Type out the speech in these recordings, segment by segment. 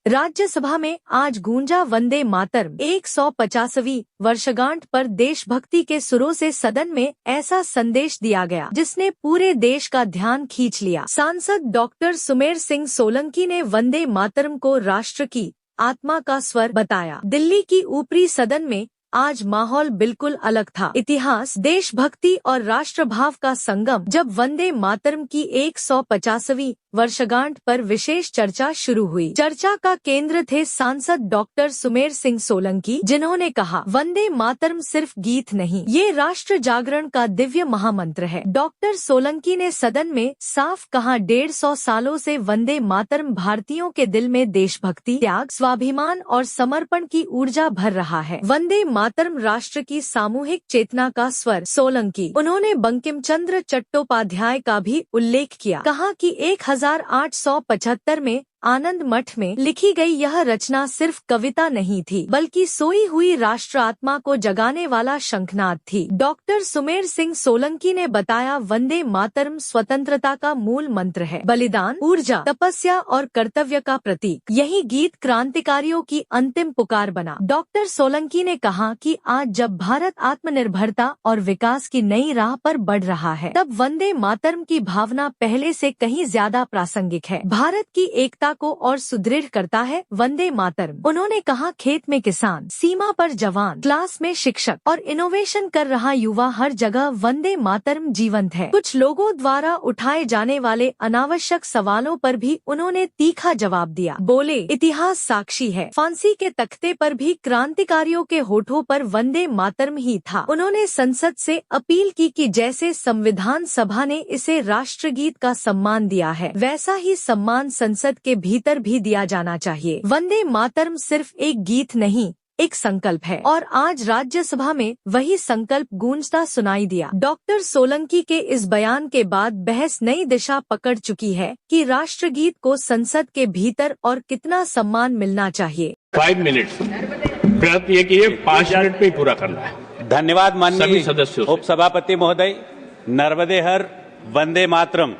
राज्यसभा में आज गूंजा वंदे मातरम 150वीं वर्षगांठ पर देशभक्ति के सुरों से सदन में ऐसा संदेश दिया गया जिसने पूरे देश का ध्यान खींच लिया। सांसद डॉक्टर सुमेर सिंह सोलंकी ने वंदे मातरम को राष्ट्र की आत्मा का स्वर बताया। दिल्ली की ऊपरी सदन में आज माहौल बिल्कुल अलग था। इतिहास, देशभक्ति और राष्ट्रभाव का संगम। जब वंदे मातरम की 150वीं वर्षगांठ पर विशेष चर्चा शुरू हुई। चर्चा का केंद्र थे सांसद डॉक्टर सुमेर सिंह सोलंकी, जिन्होंने कहा, वंदे मातरम सिर्फ गीत नहीं, ये राष्ट्र जागरण का दिव्य महामंत्र है। डॉक्टर सोलंकी ने सदन में साफ कहा, 150 सालों से वंदे मातरम भारतीयों के दिल में देशभक्ति, त्याग, स्वाभिमान और समर्पण की ऊर्जा भर रहा है। वंदे मातरम राष्ट्र की सामूहिक चेतना का स्वर। सोलंकी उन्होंने बंकिम चंद्र चट्टोपाध्याय का भी उल्लेख किया। कहा कि 1875 में आनंद मठ में लिखी गई यह रचना सिर्फ कविता नहीं थी, बल्कि सोई हुई राष्ट्र आत्मा को जगाने वाला शंखनाद थी। डॉक्टर सुमेर सिंह सोलंकी ने बताया, वंदे मातरम स्वतंत्रता का मूल मंत्र है, बलिदान, ऊर्जा, तपस्या और कर्तव्य का प्रतीक। यही गीत क्रांतिकारियों की अंतिम पुकार बना। डॉक्टर सोलंकी ने कहा कि आज जब भारत आत्मनिर्भरता और विकास की नई राह पर बढ़ रहा है, तब वंदे मातरम की भावना पहले से कहीं ज्यादा प्रासंगिक है। भारत की एकता को और सुदृढ़ करता है वंदे मातरम। उन्होंने कहा, खेत में किसान, सीमा पर जवान, क्लास में शिक्षक और इनोवेशन कर रहा युवा, हर जगह वंदे मातरम जीवंत है। कुछ लोगों द्वारा उठाए जाने वाले अनावश्यक सवालों पर भी उन्होंने तीखा जवाब दिया। बोले, इतिहास साक्षी है, फांसी के तख्ते पर भी क्रांतिकारियों के होठों पर वंदे मातरम ही था। उन्होंने संसद से अपील की कि जैसे संविधान सभा ने इसे राष्ट्रगीत का सम्मान दिया है, वैसा ही सम्मान संसद के भीतर भी दिया जाना चाहिए। वंदे मातरम सिर्फ एक गीत नहीं, एक संकल्प है, और आज राज्यसभा में वही संकल्प गूंजता सुनाई दिया। डॉक्टर सोलंकी के इस बयान के बाद बहस नई दिशा पकड़ चुकी है कि राष्ट्रगीत को संसद के भीतर और कितना सम्मान मिलना चाहिए। 5 मिनट प्रयत्न ये कि 5 मिनट में पूरा करना है। धन्यवाद माननीय सदस्यों। उपसभापति महोदय। नर्मदे हर वंदे मातरम।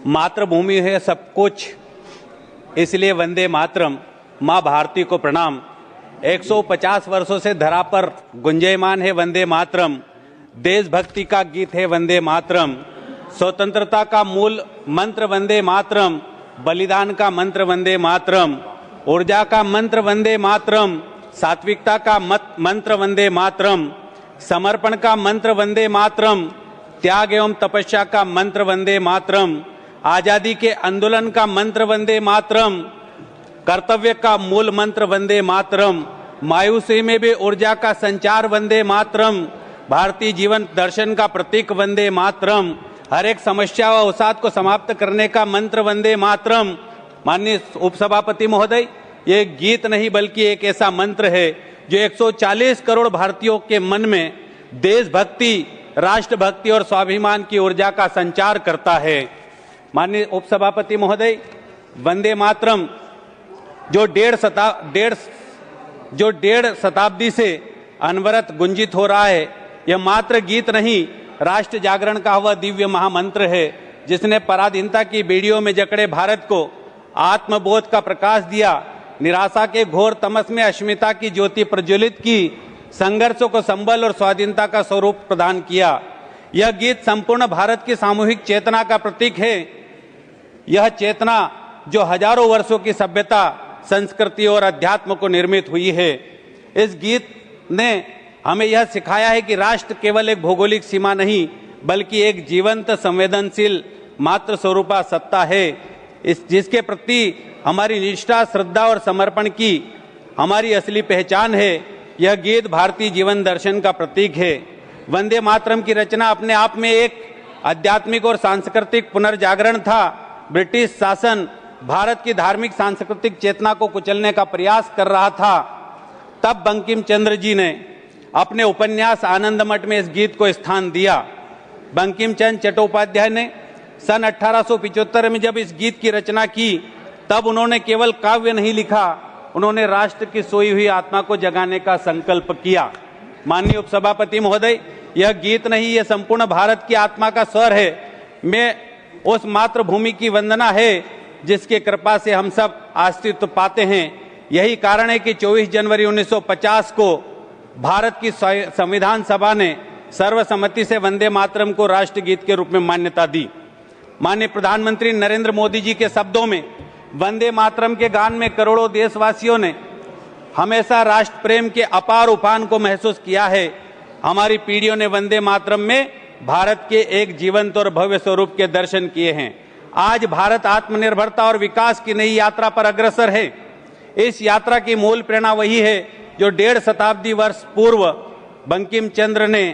मातृभूमि है सब कुछ, इसलिए वंदे मातरम। माँ भारती को प्रणाम। 150 वर्षों से धरा पर गुंजयमान है वंदे मातरम। देशभक्ति का गीत है वंदे मातरम। स्वतंत्रता का मूल मंत्र वंदे मातरम। बलिदान का मंत्र वंदे मातरम। ऊर्जा का मंत्र वंदे मातरम। सात्विकता का मंत्र वंदे मातरम। समर्पण का मंत्र वंदे मातरम। त्याग एवं तपस्या का मंत्र वंदे मातरम। आजादी के आंदोलन का मंत्र वंदे मातरम। कर्तव्य का मूल मंत्र वंदे मातरम। मायूसी में भी ऊर्जा का संचार वंदे मातरम। भारतीय जीवन दर्शन का प्रतीक वंदे मातरम। हर एक समस्या व अवसाद को समाप्त करने का मंत्र वंदे मातरम। माननीय उपसभापति महोदय, ये गीत नहीं बल्कि एक ऐसा मंत्र है जो 140 करोड़ भारतीयों के मन में देशभक्ति, राष्ट्रभक्ति और स्वाभिमान की ऊर्जा का संचार करता है। माननीय उपसभापति महोदय, वंदे मातरम जो डेढ़ शताब्दी से अनवरत गुंजित हो रहा है, यह मात्र गीत नहीं, राष्ट्र जागरण का वह दिव्य महामंत्र है जिसने पराधीनता की बेड़ियों में जकड़े भारत को आत्मबोध का प्रकाश दिया, निराशा के घोर तमस में अस्मिता की ज्योति प्रज्वलित की, संघर्षों को संबल और स्वाधीनता का स्वरूप प्रदान किया। यह गीत संपूर्ण भारत की सामूहिक चेतना का प्रतीक है। यह चेतना जो हजारों वर्षों की सभ्यता, संस्कृति और अध्यात्म को निर्मित हुई है। इस गीत ने हमें यह सिखाया है कि राष्ट्र केवल एक भौगोलिक सीमा नहीं, बल्कि एक जीवंत, संवेदनशील मातृ स्वरूपा सत्ता है, जिसके प्रति हमारी निष्ठा, श्रद्धा और समर्पण की हमारी असली पहचान है। यह गीत भारतीय जीवन दर्शन का प्रतीक है। वंदे मातरम की रचना अपने आप में एक आध्यात्मिक और सांस्कृतिक पुनर्जागरण था। ब्रिटिश शासन भारत की धार्मिक सांस्कृतिक चेतना को कुचलने का प्रयास कर रहा था। तब बंकिम चंद्र जी ने अपने उपन्यास आनंद मठ में इस गीत को स्थान दिया। बंकिम चंद्र चट्टोपाध्याय ने सन 1875 में जब इस गीत की रचना की, तब उन्होंने केवल काव्य नहीं लिखा, उन्होंने राष्ट्र की सोई हुई आत्मा को जगाने का संकल्प किया। माननीय उपसभापति महोदय, यह गीत नहीं, यह संपूर्ण भारत की आत्मा का स्वर है। मैं उस मातृभूमि की वंदना है जिसकी कृपा से हम सब अस्तित्व पाते हैं। यही कारण है कि 24 जनवरी 1950 को भारत की संविधान सभा ने सर्वसम्मति से वंदे मातरम को राष्ट्रगीत के रूप में मान्यता दी। माननीय प्रधानमंत्री नरेंद्र मोदी जी के शब्दों में वंदे मातरम के गान में करोड़ों देशवासियों ने हमेशा राष्ट्र प्रेम के अपार उफान को महसूस किया है। हमारी पीढ़ियों ने वंदे मातरम में भारत के एक जीवंत और भव्य स्वरूप के दर्शन किए हैं। आज भारत आत्मनिर्भरता और विकास की नई यात्रा पर अग्रसर है। इस यात्रा की मूल प्रेरणा वही है जो 1.5 शताब्दी वर्ष पूर्व बंकिम चंद्र ने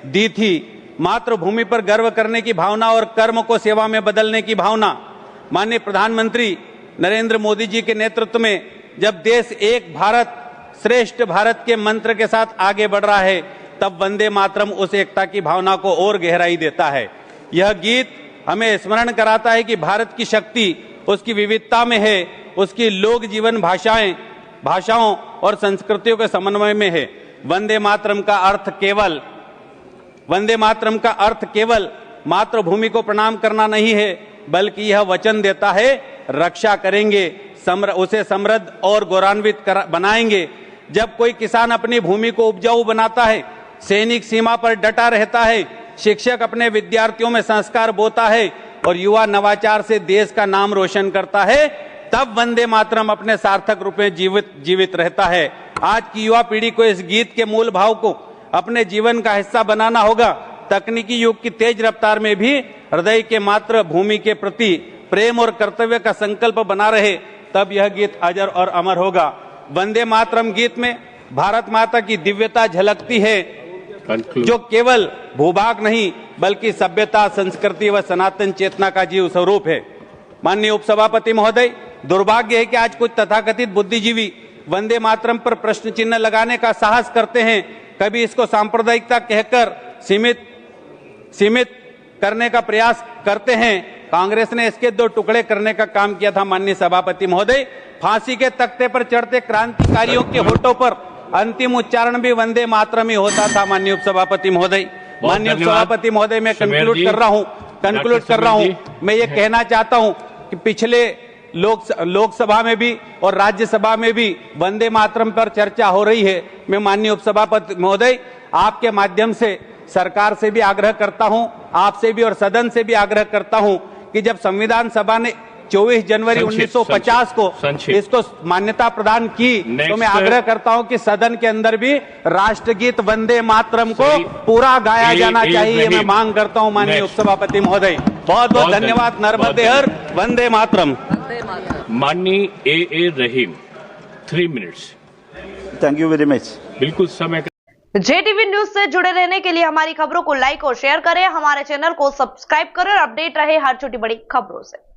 दी थी। मातृभूमि पर गर्व करने की भावना और कर्म को सेवा में बदलने की भावना। माननीय प्रधानमंत्री नरेंद्र मोदी जी के नेतृत्व में जब देश एक भारत श्रेष्ठ भारत के मंत्र के साथ आगे बढ़ रहा है, तब वंदे मातरम उस एकता की भावना को और गहराई देता है। यह गीत हमें स्मरण कराता है कि भारत की शक्ति उसकी विविधता में है, उसकी लोक जीवन भाषाओं और संस्कृतियों के समन्वय में है। वंदे मातरम का अर्थ केवल मातृभूमि को प्रणाम करना नहीं है, बल्कि यह वचन देता है रक्षा करेंगे, उसे समृद्ध और गौरवान्वित बनाएंगे। जब कोई किसान अपनी भूमि को उपजाऊ बनाता है, सैनिक सीमा पर डटा रहता है, शिक्षक अपने विद्यार्थियों में संस्कार बोता है और युवा नवाचार से देश का नाम रोशन करता है, तब वंदे मातरम अपने सार्थक रूप में जीवित रहता है। आज की युवा पीढ़ी को इस गीत के मूल भाव को अपने जीवन का हिस्सा बनाना होगा। तकनीकी युग की तेज रफ्तार में भी हृदय के मातृभूमि के प्रति प्रेम और कर्तव्य का संकल्प बना रहे, तब यह गीत अजर और अमर होगा। वंदे मातरम गीत में भारत माता की दिव्यता झलकती है, जो केवल भूभाग नहीं बल्कि सभ्यता, संस्कृति व सनातन चेतना का जीव स्वरूप है। माननीय उपसभापति महोदय, दुर्भाग्य है कि आज कुछ तथाकथित बुद्धिजीवी वंदे मातरम पर प्रश्न चिन्ह लगाने का साहस करते हैं। कभी इसको सांप्रदायिकता कहकर सीमित करने का प्रयास करते हैं। कांग्रेस ने इसके 2 टुकड़े करने का काम किया था। माननीय सभापति महोदय, फांसी के तख्ते पर चढ़ते क्रांतिकारियों के होठों पर अंतिम उच्चारण भी वंदे मातरम ही होता था। माननीय उपसभापति महोदय, मैं कंक्लूड कर रहा हूं। मैं ये कहना चाहता हूं कि पिछले लोकसभा में भी और राज्यसभा में भी वंदे मातरम पर चर्चा हो रही है। मैं माननीय उपसभापति महोदय, आपके माध्यम से सरकार से भी आग्रह करता हूं, आपसे भी और सदन से भी आग्रह करता हूं कि जब संविधान सभा ने 24 जनवरी 1950 को इसको मान्यता प्रदान की, तो मैं आग्रह करता हूं कि सदन के अंदर भी राष्ट्रगीत वंदे मातरम को पूरा गाया जाना चाहिए। मैं मांग करता हूं माननीय उपसभापति महोदय। बहुत बहुत धन्यवाद। नर्मदे हर, वंदे मातरम। माननीय ए रहीम, 3 minutes. Thank you very much. बिल्कुल समय। JTV न्यूज से जुड़े रहने के लिए हमारी खबरों को लाइक और शेयर करें, हमारे चैनल को सब्सक्राइब करें और अपडेट रहे हर छोटी बड़ी खबरों से।